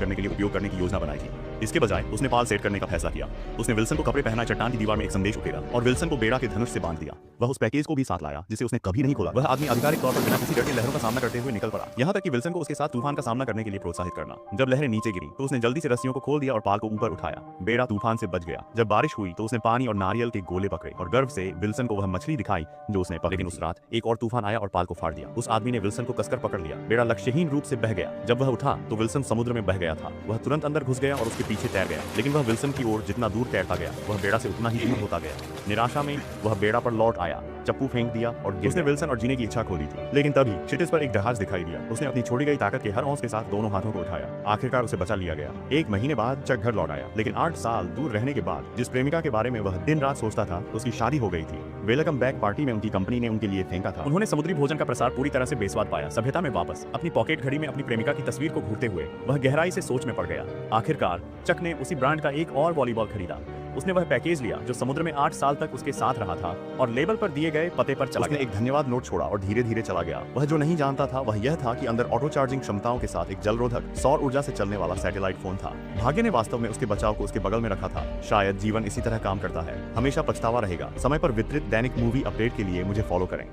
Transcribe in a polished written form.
करने के लिए उपयोग करने की योजना बनाई थी। इसके बजाय उसने पाल सेट करने का फैसला किया। उसने विल्सन को कपड़े पहनाए चट्टान की दीवार में एक संदेश उकेरा और विल्सन को बेड़ा के धनुष से बांध दिया। वह उस पैकेज को भी साथ लाया जिसे उसने कभी नहीं खोला। वह आदमी आधिकारिक तौर पर बिना किसी डर के लहरों का सामना करते हुए निकल पड़ा, यहाँ तक कि विल्सन को उसके साथ तूफान का सामना करने के लिए प्रोत्साहित करना। जब लहरें नीचे गिरी तो उसने जल्दी से रस्सियों को खोल दिया और पाल को ऊपर उठाया। बेड़ा तूफान से बच गया। जब बारिश हुई तो उसने पानी और नारियल के गोले पकड़े और गर्व से विल्सन को वह मछली दिखाई जो उसने पकड़ी। लेकिन उस रात एक और तूफान आया और पाल को फाड़ दिया। उस आदमी ने विल्सन को कसकर पकड़ लिया। बेड़ा लक्ष्यहीन रूप से बह गया। जब वह उठा तो विल्सन समुद्र में बह गया था। वह तुरंत अंदर घुस गया और उसके पीछे तैर गया, लेकिन वह विल्सन की ओर जितना दूर तैरता गया वह बेड़ा से उतना ही दूर होता गया। निराशा में वह बेड़ा पर लौट आया, चप्पू फेंक दिया और उसने विल्सन और जीने की इच्छा खो दी थी। लेकिन तभी क्षितिज पर एक जहाज दिखाई दिया। उसने अपनी छोड़ी गई ताकत के हर औंस के साथ दोनों हाथों को उठाया। आखिरकार उसे बचा लिया गया। 1 महीने बाद चक घर लौट आया, लेकिन 8 साल दूर रहने के बाद जिस प्रेमिका के बारे में वह दिन रात सोचता था उसकी शादी हो गई थी। वेलकम बैक पार्टी में उनकी कंपनी ने उनके लिए फेंका था। उन्होंने समुद्री भोजन का प्रसार पूरी तरह से बेस्वाद पाया। सभ्यता में वापस अपनी पॉकेट घड़ी में अपनी प्रेमिका की तस्वीर को घूरते हुए वह गहराई से सोच में पड़ गया। आखिरकार चक ने उसी ब्रांड का एक और वॉलीबॉल खरीदा। उसने वह पैकेज लिया जो समुद्र में 8 साल तक उसके साथ रहा था और लेबल पर दिए गए पते पर चला गया। उसने एक धन्यवाद नोट छोड़ा और धीरे धीरे चला गया। वह जो नहीं जानता था वह यह था कि अंदर ऑटो चार्जिंग क्षमताओं के साथ एक जलरोधक सौर ऊर्जा से चलने वाला सैटेलाइट फोन था। भाग्य ने वास्तव में उसके बचाव को उसके बगल में रखा था। शायद जीवन इसी तरह काम करता है, हमेशा पछतावा रहेगा। समय पर वितरित दैनिक मूवी अपडेट के लिए मुझे फॉलो करें।